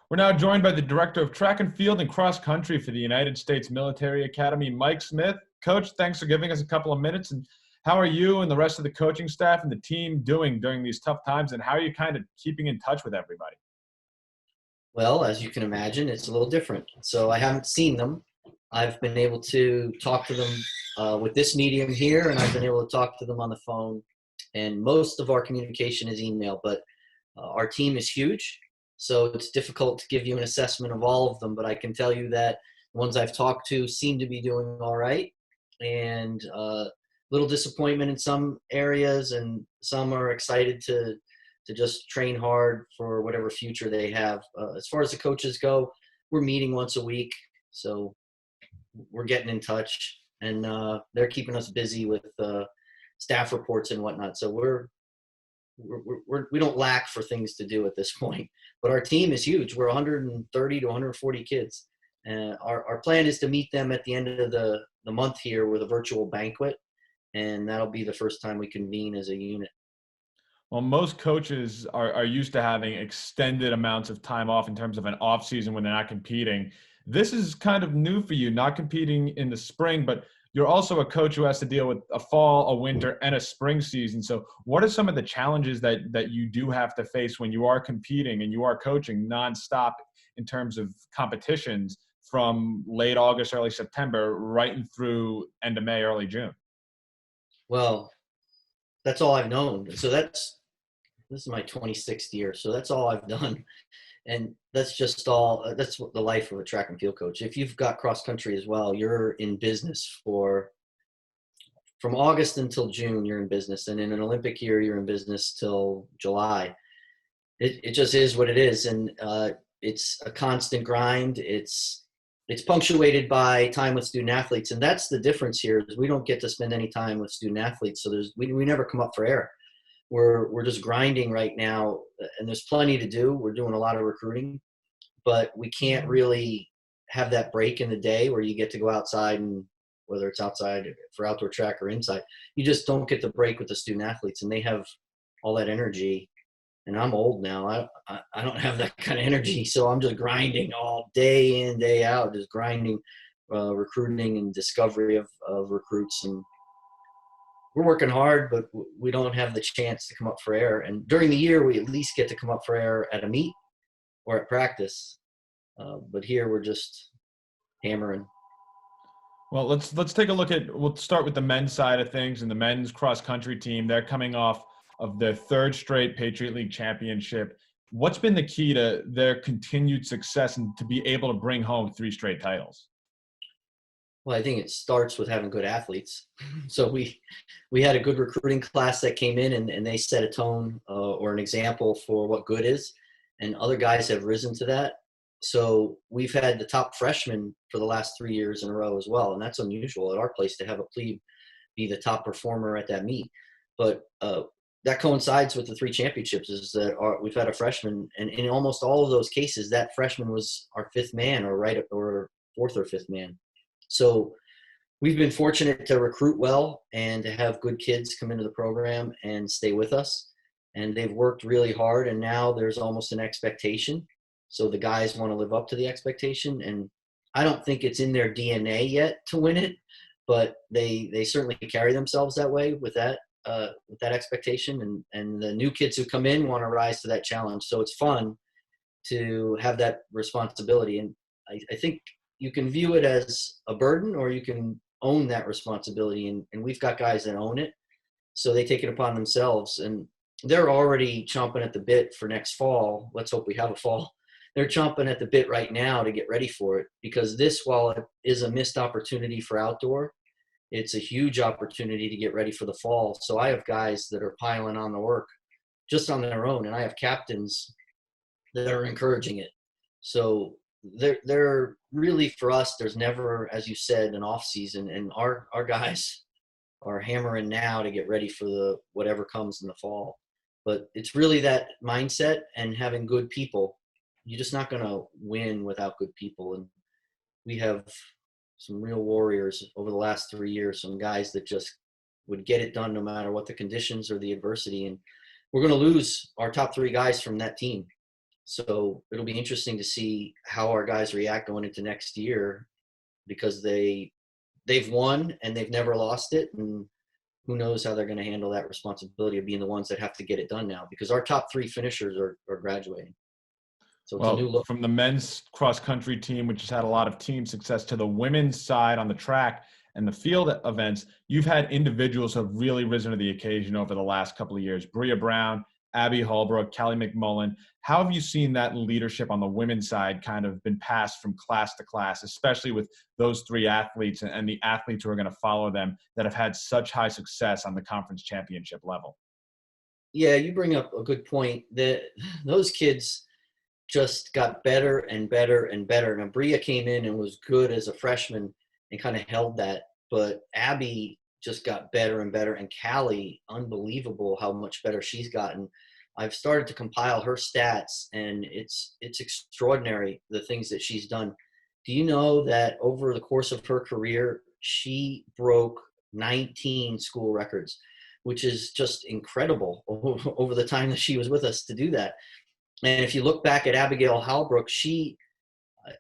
We're now joined by the Director of Track and Field and Cross Country for the United States Military Academy, Mike Smith. Coach, thanks for giving us a couple of minutes. And how are you and the rest of the coaching staff and the team doing during these tough times, and how are you kind of keeping in touch with everybody? Well, as you can imagine, it's a little different. So I haven't seen them. I've been able to talk to them with this medium here, and I've been able to talk to them on the phone. And most of our communication is email, but our team is huge. So it's difficult to give you an assessment of all of them, but I can tell you that the ones I've talked to seem to be doing all right. And little disappointment in some areas, and some are excited to just train hard for whatever future they have. As far as the coaches go, we're meeting once a week, so we're getting in touch, and they're keeping us busy with staff reports and whatnot. So we don't lack for things to do at this point. But our team is huge. We're 130 to 140 kids. Our plan is to meet them at the end of the month here with a virtual banquet, and that'll be the first time we convene as a unit. Well, most coaches are used to having extended amounts of time off in terms of an off season when they're not competing. This is kind of new for you, not competing in the spring, but you're also a coach who has to deal with a fall, a winter, and a spring season. So what are some of the challenges that you do have to face when you are competing and you are coaching nonstop in terms of competitions from late August, early September, right and through end of May, early June? Well, that's all I've known. So this is my 26th year. So that's all I've done. And that's just all, that's the life of a track and field coach. If you've got cross country as well, you're in business from August until June, you're in business. And in an Olympic year, you're in business till July. It just is what it is. And it's a constant grind. It's punctuated by time with student athletes. And that's the difference here, is we don't get to spend any time with student athletes. So we never come up for air. We're just grinding right now, and there's plenty to do. We're doing a lot of recruiting, but we can't really have that break in the day where you get to go outside, and whether it's outside for outdoor track or inside, you just don't get the break with the student athletes, and they have all that energy. And I'm old now. I don't have that kind of energy, so I'm just grinding all day in, day out, just grinding, recruiting and discovery of recruits. And we're working hard, but we don't have the chance to come up for air. And during the year, we at least get to come up for air at a meet or at practice. But here we're just hammering. Well, let's take a look at, we'll start with the men's side of things and the men's cross country team. They're coming off of their third straight Patriot League championship. What's been the key to their continued success and to be able to bring home 3 straight titles? Well, I think it starts with having good athletes. So we had a good recruiting class that came in, and they set a tone or an example for what good is, and other guys have risen to that. So we've had the top freshmen for the last 3 years in a row as well, and that's unusual at our place to have a plebe be the top performer at that meet. But that coincides with the 3 championships, is that we've had a freshman, and in almost all of those cases, that freshman was our 5th man or 4th or 5th man. So we've been fortunate to recruit well and to have good kids come into the program and stay with us. And they've worked really hard, and now there's almost an expectation. So the guys want to live up to the expectation. And I don't think it's in their DNA yet to win it, but they certainly carry themselves that way with that expectation. And the new kids who come in want to rise to that challenge. So it's fun to have that responsibility. And I think you can view it as a burden, or you can own that responsibility. And we've got guys that own it, so they take it upon themselves. And they're already chomping at the bit for next fall. Let's hope we have a fall. They're chomping at the bit right now to get ready for it, because this, while it is a missed opportunity for outdoor, it's a huge opportunity to get ready for the fall. So I have guys that are piling on the work just on their own, and I have captains that are encouraging it. So they're really, for us, there's never, as you said, an off season, and our guys are hammering now to get ready for whatever comes in the fall. But it's really that mindset and having good people. You're just not going to win without good people. And we have some real warriors over the last 3 years, some guys that just would get it done no matter what the conditions or the adversity. And we're going to lose our top 3 guys from that team. So it'll be interesting to see how our guys react going into next year, because they've won and they've never lost it, and who knows how they're going to handle that responsibility of being the ones that have to get it done now, because our top three finishers are graduating. So it's a new Well, look. from the men's cross country team, which has had a lot of team success, to the women's side on the track and the field events, you've had individuals who have really risen to the occasion over the last couple of years. Bria Brown, Abby Holbrook, Callie McMullen. How have you seen that leadership on the women's side kind of been passed from class to class, especially with those three athletes and the athletes who are going to follow them that have had such high success on the conference championship level? Yeah, you bring up a good point that those kids just got better and better and better. Now, Bria came in and was good as a freshman and kind of held that, but Abby just got better and better, and Callie, unbelievable how much better she's gotten. I've started to compile her stats, and it's extraordinary the things that she's done. Do you know that over the course of her career, she broke 19 school records, which is just incredible over the time that she was with us to do that. And if you look back at Abigail Halbrook,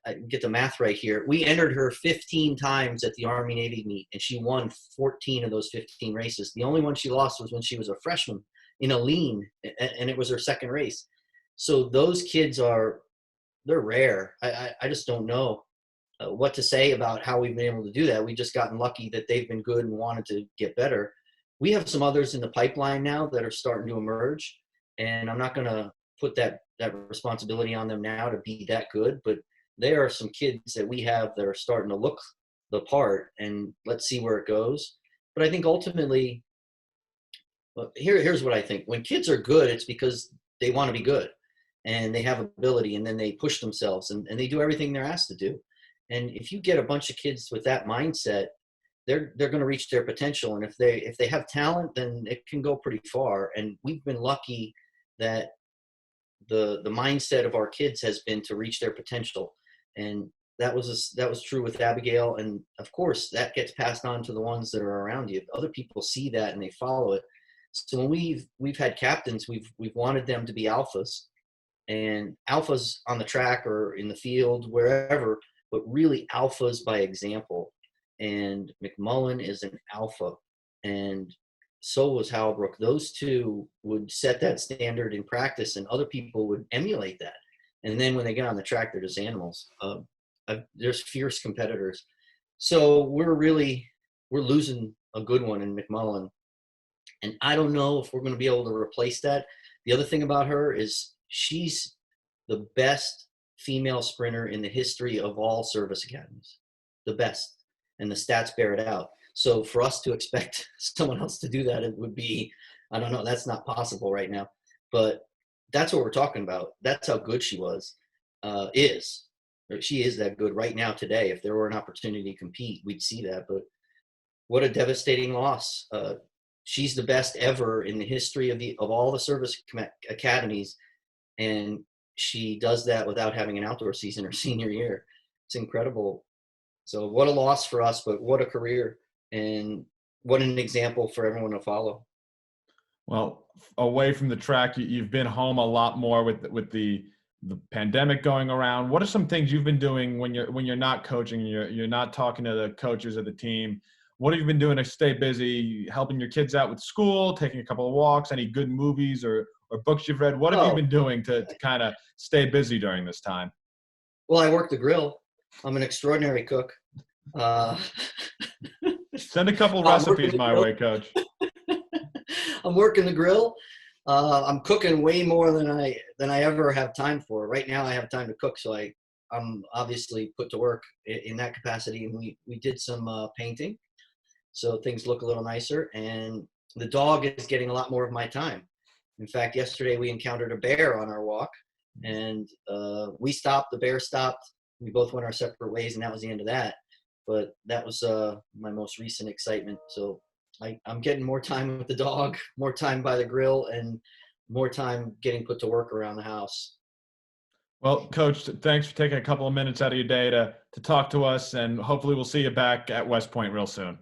I get the math right here. We entered her 15 times at the Army Navy meet, and she won 14 of those 15 races. The only one she lost was when she was a freshman in a lean, and it was her second race. So those kids they're rare. I just don't know what to say about how we've been able to do that. We've just gotten lucky that they've been good and wanted to get better. We have some others in the pipeline now that are starting to emerge, and I'm not going to put that responsibility on them now to be that good, but there are some kids that we have that are starting to look the part, and let's see where it goes. But I think ultimately, here's what I think. When kids are good, it's because they want to be good and they have ability, and then they push themselves and they do everything they're asked to do. And if you get a bunch of kids with that mindset, they're going to reach their potential. And if they have talent, then it can go pretty far. And we've been lucky that the mindset of our kids has been to reach their potential. And that was true with Abigail. And of course that gets passed on to the ones that are around you. Other people see that and they follow it. So when we've had captains, we've wanted them to be alphas, and alphas on the track or in the field, wherever, but really alphas by example. And McMullen is an alpha, and so was Halbrook. Those two would set that standard in practice, and other people would emulate that. And then when they get on the track, they're just animals. There's fierce competitors. So we're losing a good one in McMullen. And I don't know if we're going to be able to replace that. The other thing about her is she's the best female sprinter in the history of all service academies, the best. And the stats bear it out. So for us to expect someone else to do that, it would be, I don't know, that's not possible right now. But that's what we're talking about. That's how good she is. She is that good right now today. If there were an opportunity to compete, we'd see that. But what a devastating loss. She's the best ever in the history of all the service academies, and she does that without having an outdoor season her senior year. It's incredible. So what a loss for us, but what a career, and what an example for everyone to follow. Well, away from the track, you've been home a lot more with the pandemic going around. What are some things you've been doing when you're not coaching, you're not talking to the coaches of the team? What have you been doing to stay busy? Helping your kids out with school, taking a couple of walks, any good movies or books you've read? What have you been doing to kind of stay busy during this time? Well, I work the grill. I'm an extraordinary cook. Send a couple recipes my way, Coach. I'm working the grill. I'm cooking way more than I ever have time for. Right now I have time to cook, so I'm obviously put to work in that capacity. And we did some painting, so things look a little nicer. And the dog is getting a lot more of my time. In fact, yesterday we encountered a bear on our walk, and we stopped. The bear stopped. We both went our separate ways, and that was the end of that. But that was my most recent excitement. So I'm getting more time with the dog, more time by the grill, and more time getting put to work around the house. Well, Coach, thanks for taking a couple of minutes out of your day to talk to us, and hopefully we'll see you back at West Point real soon.